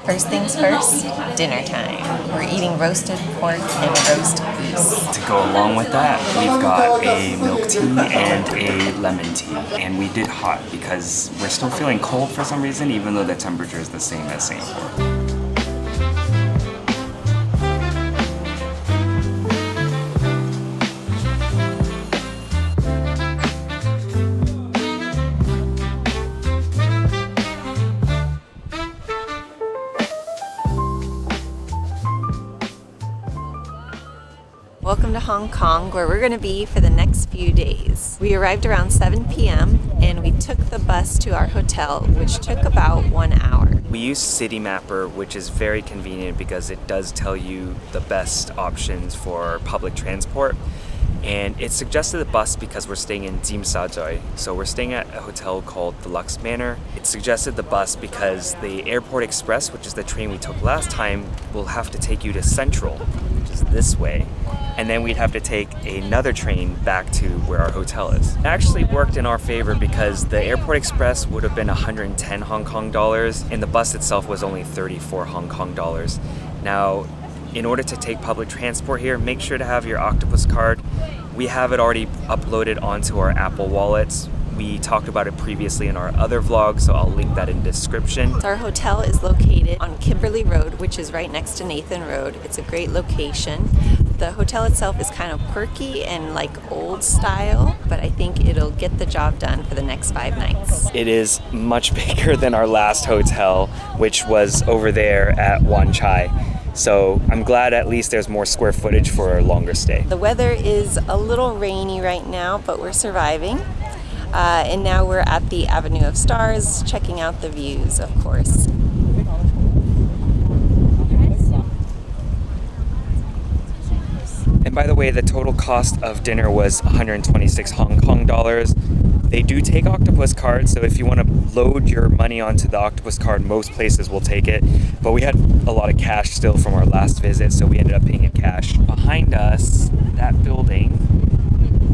First things first, dinner time. We're eating roasted pork and roast goose. To go along with that, we've got a milk tea and a lemon tea. And we did hot because we're still feeling cold for some reason, even though the temperature is the same as Singapore. Welcome to Hong Kong, where we're going to be for the next few days. We arrived around 7 p.m. and we took the bus to our hotel, which took about 1 hour. We use City Mapper, which is very convenient because it does tell you the best options for public transport. And it suggested the bus because we're staying in Tsim Sha Tsui. So we're staying at a hotel called Deluxe Manor. It suggested the bus because the Airport Express, which is the train we took last time, will have to take you to Central, which is this way. And then we'd have to take another train back to where our hotel is. It actually worked in our favor because the Airport Express would have been 110 Hong Kong dollars and the bus itself was only 34 Hong Kong dollars. Now, in order to take public transport here, make sure to have your Octopus card. We have it already uploaded onto our Apple wallets. We talked about it previously in our other vlog, so I'll link that in the description. Our hotel is located on Kimberley Road, which is right next to Nathan Road. It's a great location. The hotel itself is kind of quirky and like old style, but I think it'll get the job done for the next 5 nights. It is much bigger than our last hotel, which was over there at Wan Chai. So I'm glad at least there's more square footage for a longer stay. The weather is a little rainy right now, but we're surviving. And now we're at the Avenue of Stars, checking out the views, of course. And by the way, the total cost of dinner was 126 Hong Kong dollars. They do take Octopus cards, so if you want to load your money onto the Octopus card, most places will take it. But we had a lot of cash still from our last visit, so we ended up paying in cash. Behind us, that building.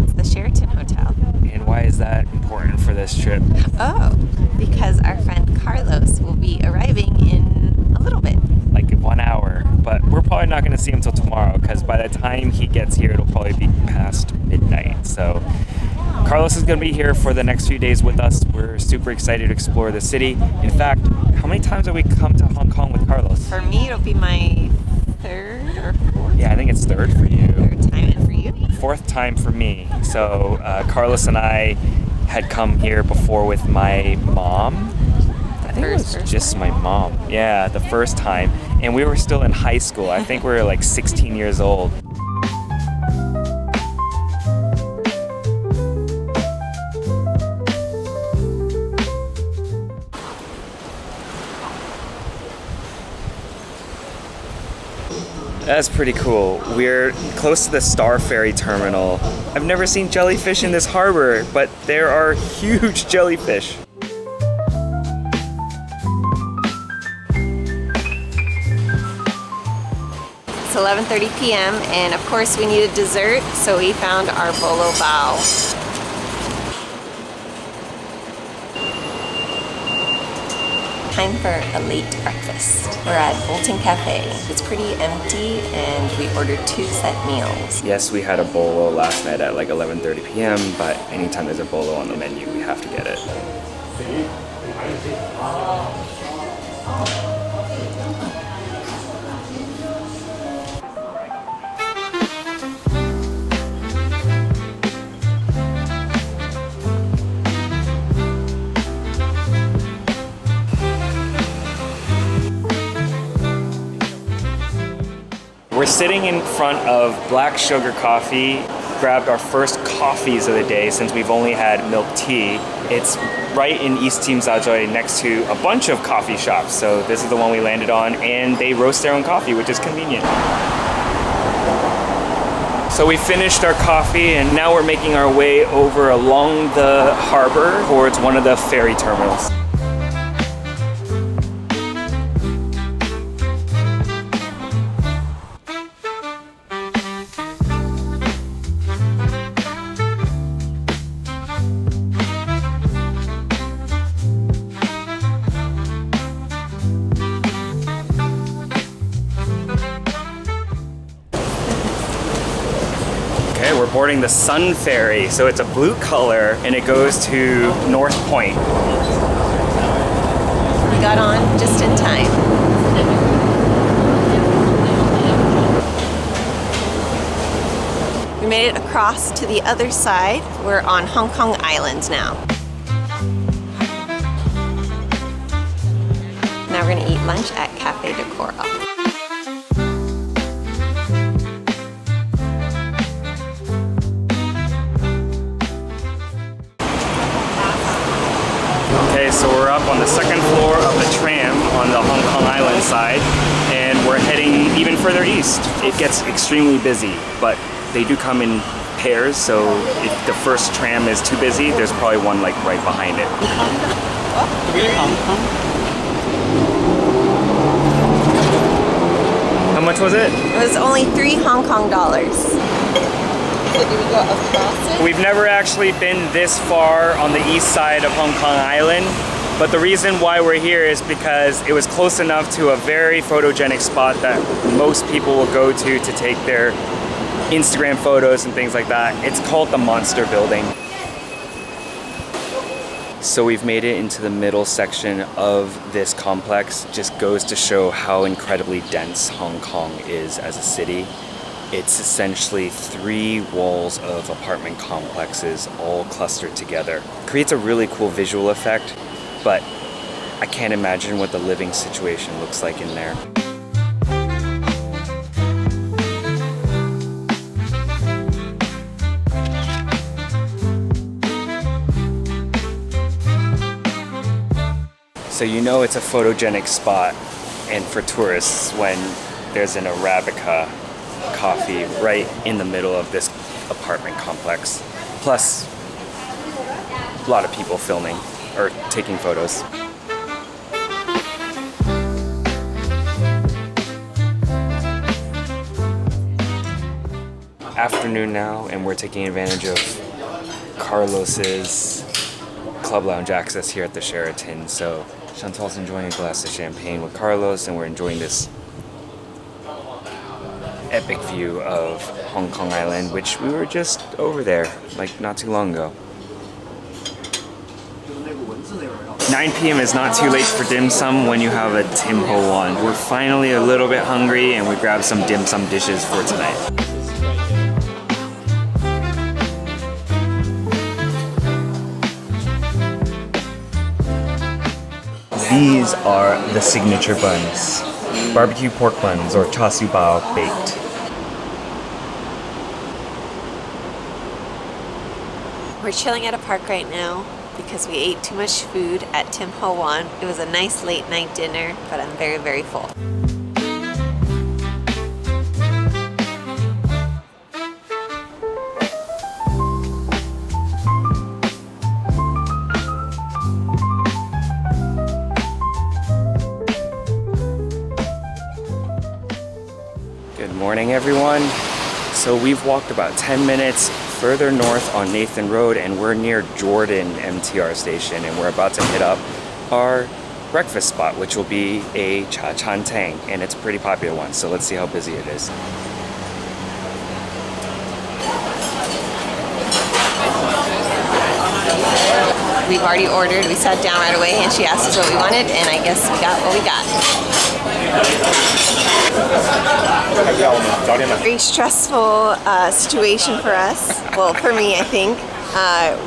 It's the Sheraton Hotel. And why is that important for this trip? Oh, because our friend Carlos will be arriving in a little bit. Like 1 hour, but we're probably not going to see him till tomorrow because by the time he gets here, it'll probably be past midnight. So Carlos is going to be here for the next few days with us. We're super excited to explore the city. In fact, how many times have we come to Hong Kong with Carlos? For me, it'll be my 3rd or 4th. Yeah, I think it's 3rd for you. 3rd time, and for you? 4th time for me. So Carlos and I had come here before with my mom. I think it was just my mom. Yeah, the first time. And we were still in high school. I think we were like 16 years old. That's pretty cool. We're close to the Star Ferry terminal. I've never seen jellyfish in this harbor, but there are huge jellyfish. It's 11:30 p.m. and of course we needed dessert, so we found our bolo bao. Time for a late breakfast. We're at Bolton Cafe. It's pretty empty and we ordered 2 set meals. Yes, we had a bolo last night at like 11:30 p.m., but anytime there's a bolo on the menu, we have to get it. We're sitting in front of Black Sugar Coffee, grabbed our first coffees of the day since we've only had milk tea. It's right in East Tsim Sha Tsui next to a bunch of coffee shops. So this is the one we landed on, and they roast their own coffee, which is convenient. So we finished our coffee and now we're making our way over along the harbor towards one of the ferry terminals. boarding the Sun Ferry. So it's a blue color and it goes to North Point. We got on just in time. We made it across to the other side. We're on Hong Kong Island now. Now we're gonna eat lunch at Cafe de Coral. Okay, so we're up on the second floor of the tram on the Hong Kong Island side, and we're heading even further east. It gets extremely busy, but they do come in pairs, so if the first tram is too busy, there's probably one like right behind it. How much was it? It was only 3 Hong Kong dollars. So do we go across it? We've never actually been this far on the east side of Hong Kong Island, but the reason why we're here is because it was close enough to a very photogenic spot that most people will go to take their Instagram photos and things like that. It's called the Monster Building. So we've made it into the middle section of this complex. Just goes to show how incredibly dense Hong Kong is as a city. It's essentially 3 walls of apartment complexes all clustered together. Creates a really cool visual effect, but I can't imagine what the living situation looks like in there. So you know it's a photogenic spot, and for tourists when there's an Arabica coffee right in the middle of this apartment complex. Plus, a lot of people filming or taking photos. Afternoon now, and we're taking advantage of Carlos's club lounge access here at the Sheraton. So Chantal's enjoying a glass of champagne with Carlos, and we're enjoying this epic view of Hong Kong Island, which we were just over there, like not too long ago. 9 p.m. is not too late for dim sum when you have a Tim Ho Wan. We're finally a little bit hungry, and we grabbed some dim sum dishes for tonight. These are the signature buns. Barbecue pork buns, or char siu bao baked. We're chilling at a park right now because we ate too much food at Tim Ho Wan. It was a nice late night dinner, but I'm very, very full. Good morning, everyone. So we've walked about 10 minutes further north on Nathan Road, and we're near Jordan MTR station, and we're about to hit up our breakfast spot, which will be a cha chan tang, and it's a pretty popular one. So let's see how busy it is. We've already ordered. We sat down right away and she asked us what we wanted, and I guess we got what we got. Very stressful situation for us. Well, for me, I think.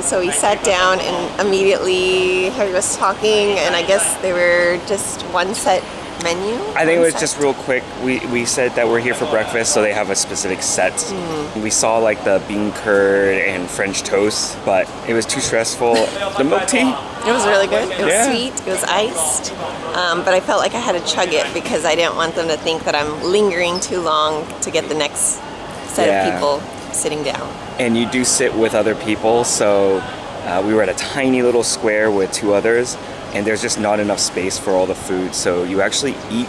So we sat down and immediately Harry was talking, and I guess they were just one set menu. I think it was just real quick. We said that we're here for breakfast, so they have a specific set. We saw like the bean curd and French toast, but it was too stressful. The milk tea? It was really good. It was sweet. It was iced. But I felt like I had to chug it because I didn't want them to think that I'm lingering too long to get the next set of people sitting down. And you do sit with other people, so we were at a tiny little square with 2 others, and there's just not enough space for all the food, so you actually eat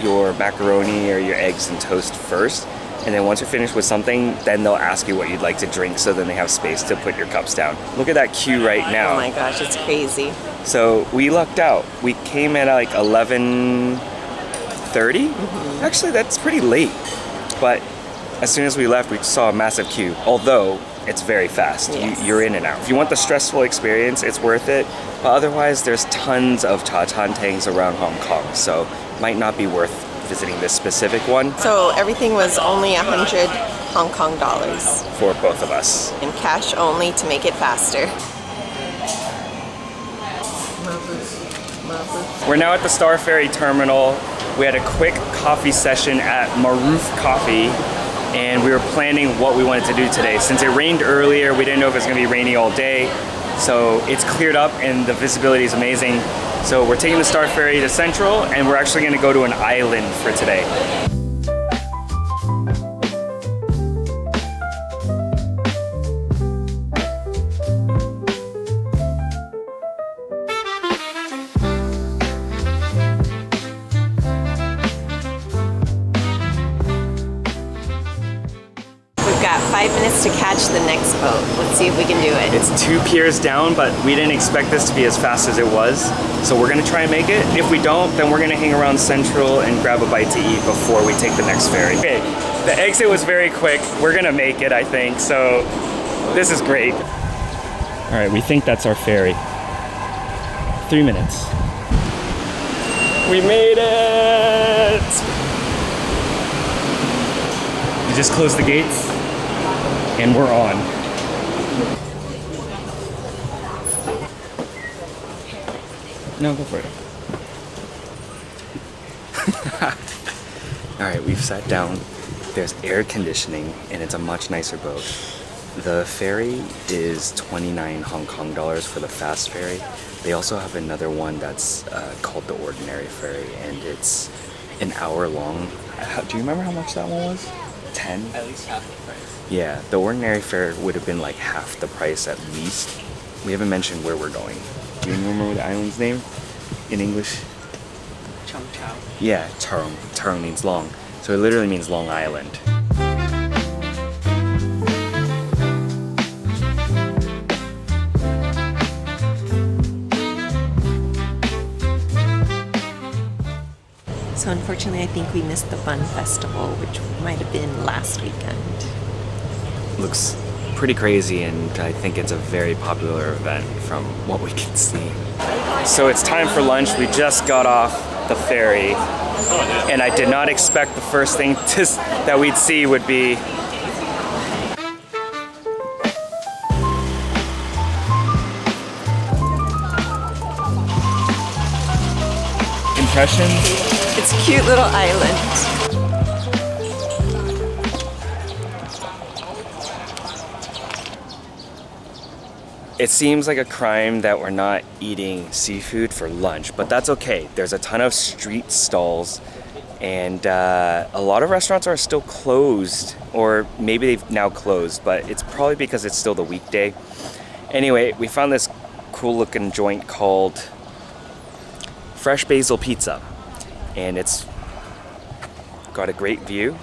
your macaroni or your eggs and toast first, and then once you're finished with something, then they'll ask you what you'd like to drink, so then they have space to put your cups down. Look at that queue right now. Oh my gosh, it's crazy. So we lucked out. We came at like 11:30. Actually, that's pretty late, but as soon as we left, we saw a massive queue, although it's very fast. Yes. You're in and out. If you want the stressful experience, it's worth it. But otherwise, there's tons of cha chan tangs around Hong Kong, so might not be worth visiting this specific one. So everything was only 100 Hong Kong dollars. For both of us. And cash only to make it faster. We're now at the Star Ferry terminal. We had a quick coffee session at Maroof Coffee, and we were planning what we wanted to do today. Since it rained earlier, we didn't know if it was gonna be rainy all day. So it's cleared up and the visibility is amazing. So we're taking the Star Ferry to Central, and we're actually gonna go to an island for today. We've got 5 minutes to catch the next boat. Let's see if we can do it. It's 2 piers down, but we didn't expect this to be as fast as it was. So we're gonna try and make it. If we don't, then we're gonna hang around Central and grab a bite to eat before we take the next ferry. Okay, the exit was very quick. We're gonna make it, I think, so this is great. All right, we think that's our ferry. 3 minutes. We made it! We just closed the gates, and we're on. No, go for it. All right, we've sat down. There's air conditioning, and it's a much nicer boat. The ferry is 29 Hong Kong dollars for the fast ferry. They also have another one that's called the ordinary ferry, and it's an hour long. Do you remember how much that one was? 10? At least half the price. Yeah, the ordinary fare would have been like half the price at least. We haven't mentioned where we're going. Do you remember the island's name in English? Cheung Chau. Yeah, Cheong. Cheong means long. So it literally means Long Island. So unfortunately, I think we missed the Bun Festival, which might have been last weekend. Looks pretty crazy, and I think it's a very popular event from what we can see. So it's time for lunch. We just got off the ferry, and I did not expect the first thing that we'd see would be impressions. It's a cute little island. It seems like a crime that we're not eating seafood for lunch, but that's okay. There's a ton of street stalls, and a lot of restaurants are still closed, or maybe they've now closed, but it's probably because it's still the weekday. Anyway, we found this cool looking joint called Fresh Basil Pizza, and it's got a great view,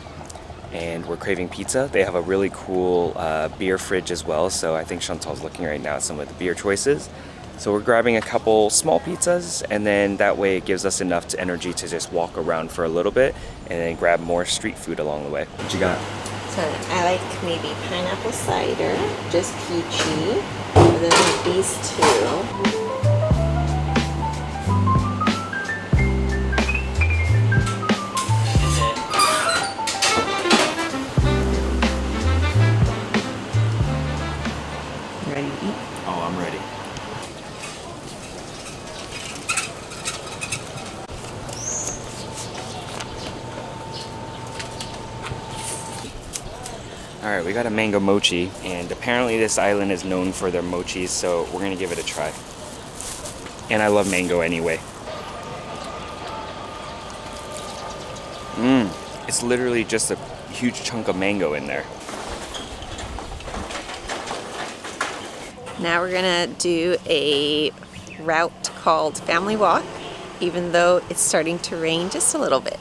and we're craving pizza. They have a really cool beer fridge as well, so I think Chantal's looking right now at some of the beer choices. So we're grabbing a couple small pizzas, and then that way it gives us enough energy to just walk around for a little bit and then grab more street food along the way. What you got? So I like maybe pineapple cider, just peachy, and then these two. Ready to eat? Oh, I'm ready. All right, we got a mango mochi, and apparently this island is known for their mochis, so we're gonna give it a try. And I love mango anyway. It's literally just a huge chunk of mango in there. Now we're gonna do a route called Family Walk, even though it's starting to rain just a little bit.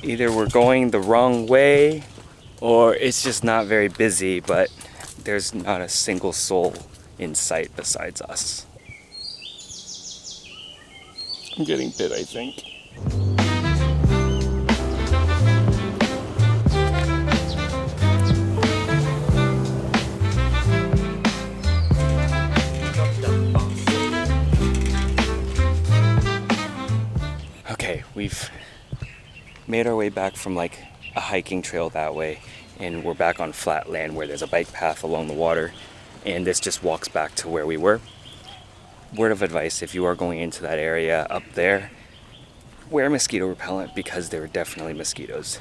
Either we're going the wrong way, or it's just not very busy, but there's not a single soul in sight besides us. I'm getting bit, I think. We've made our way back from like a hiking trail that way, and we're back on flat land where there's a bike path along the water, and this just walks back to where we were. Word of advice, if you are going into that area up there, wear mosquito repellent because there are definitely mosquitoes.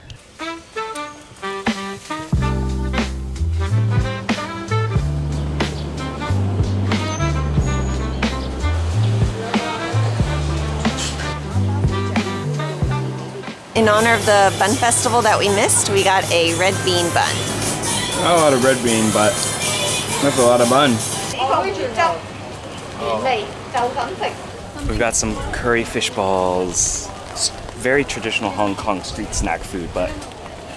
In honor of the bun festival that we missed, we got a red bean bun. Not a lot of red bean, but that's a lot of bun. We've got some curry fish balls. It's very traditional Hong Kong street snack food, but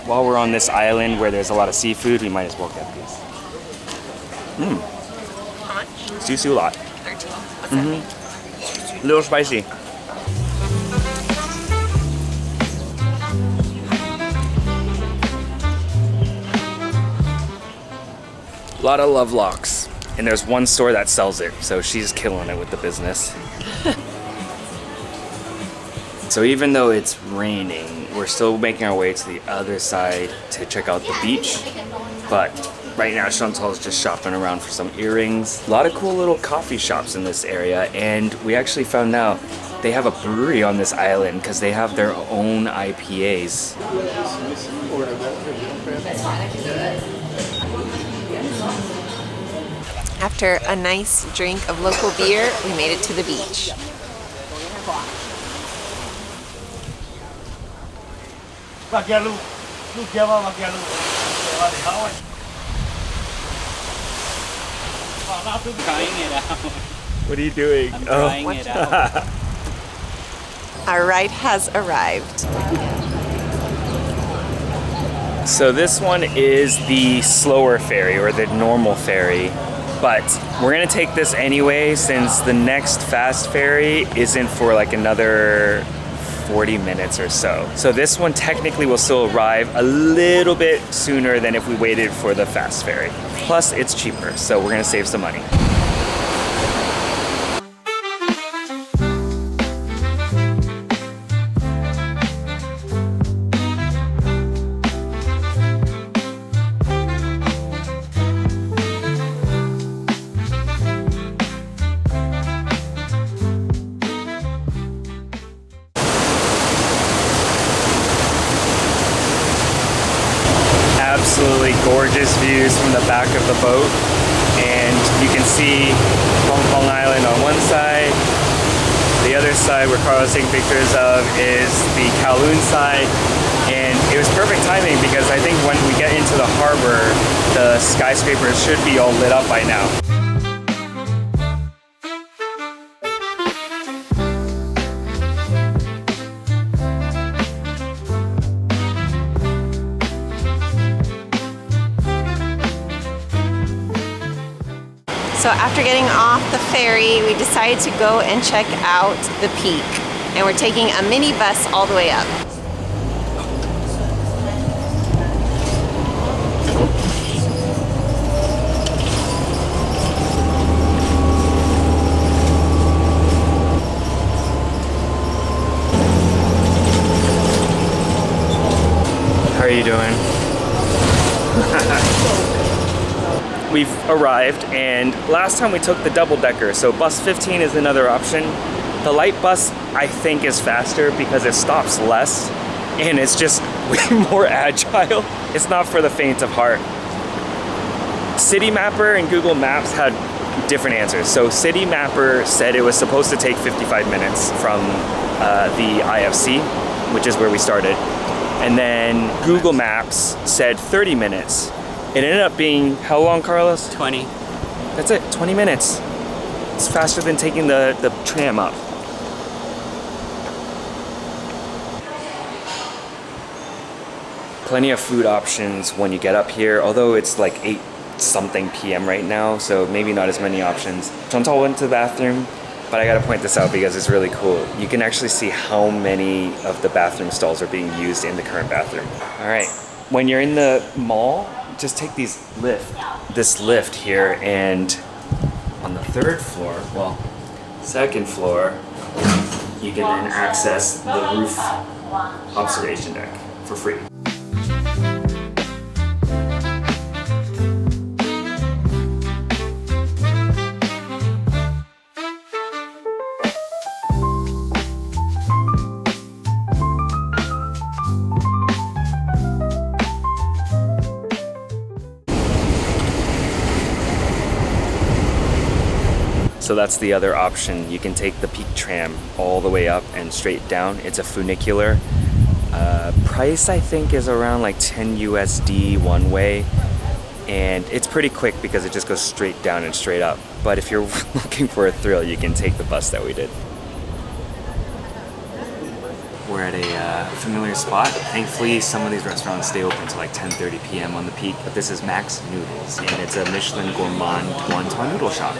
while we're on this island where there's a lot of seafood, we might as well get these. How much? Susu lot. 13. What's that mean? A little spicy. A lot of love locks. And there's one store that sells it, so she's killing it with the business. So even though it's raining, we're still making our way to the other side to check out the beach. But right now, Cheung Chau is just shopping around for some earrings. A lot of cool little coffee shops in this area, and we actually found out they have a brewery on this island because they have their own IPAs. After a nice drink of local beer, we made it to the beach. Trying it out. What are you doing? I'm trying it out. Our ride has arrived. So this one is the slower ferry, or the normal ferry, but we're gonna take this anyway since the next fast ferry isn't for like another 40 minutes or so. So this one technically will still arrive a little bit sooner than if we waited for the fast ferry. Plus it's cheaper, so we're gonna save some money. Absolutely gorgeous views from the back of the boat, and you can see Hong Kong Island on one side. The other side where Carlos taking pictures of is the Kowloon side, and it was perfect timing because I think when we get into the harbor, the skyscrapers should be all lit up by now. So after getting off the ferry, we decided to go and check out the peak. And we're taking a mini bus all the way up. How are you doing? We've arrived, and last time we took the double-decker, so bus 15 is another option. The light bus, I think, is faster because it stops less, and it's just way more agile. It's not for the faint of heart. City Mapper and Google Maps had different answers. So City Mapper said it was supposed to take 55 minutes from the IFC, which is where we started. And then Google Maps said 30 minutes. It ended up being, how long, Carlos? 20. That's it, 20 minutes. It's faster than taking the tram up. Plenty of food options when you get up here, although it's like 8 something p.m. right now, so maybe not as many options. Cheung Chau went to the bathroom, but I gotta point this out because it's really cool. You can actually see how many of the bathroom stalls are being used in the current bathroom. All right, when you're in the mall, just take this lift here, and on the third floor, well, second floor, you can then access the roof observation deck for free. So that's the other option. You can take the Peak Tram all the way up and straight down. It's a funicular. Price I think is around like 10 USD one way. And it's pretty quick because it just goes straight down and straight up. But if you're looking for a thrill, you can take the bus that we did. We're at a familiar spot. Thankfully, some of these restaurants stay open till like 10:30 p.m. on the peak. But this is Max Noodles, and it's a Michelin gourmand wonton noodle shop.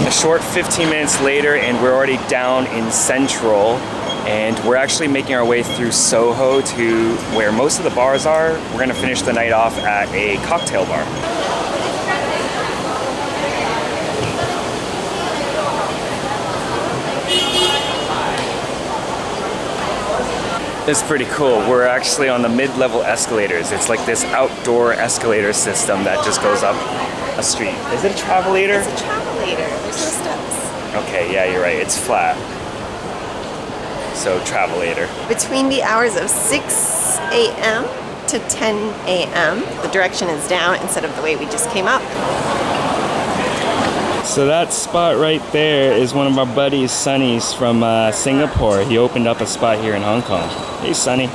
A short 15 minutes later and we're already down in Central, and we're actually making our way through Soho to where most of the bars are. We're gonna finish the night off at a cocktail bar. It's pretty cool. We're actually on the mid-level escalators. It's like this outdoor escalator system that just goes up a street. Is it a travelator? It's a travelator. There's no steps. Okay, yeah, you're right. It's flat. So, travelator. Between the hours of 6 a.m. to 10 a.m., the direction is down instead of the way we just came up. So that spot right there is one of our buddies, Sonny's from Singapore. He opened up a spot here in Hong Kong. Hey, Sonny.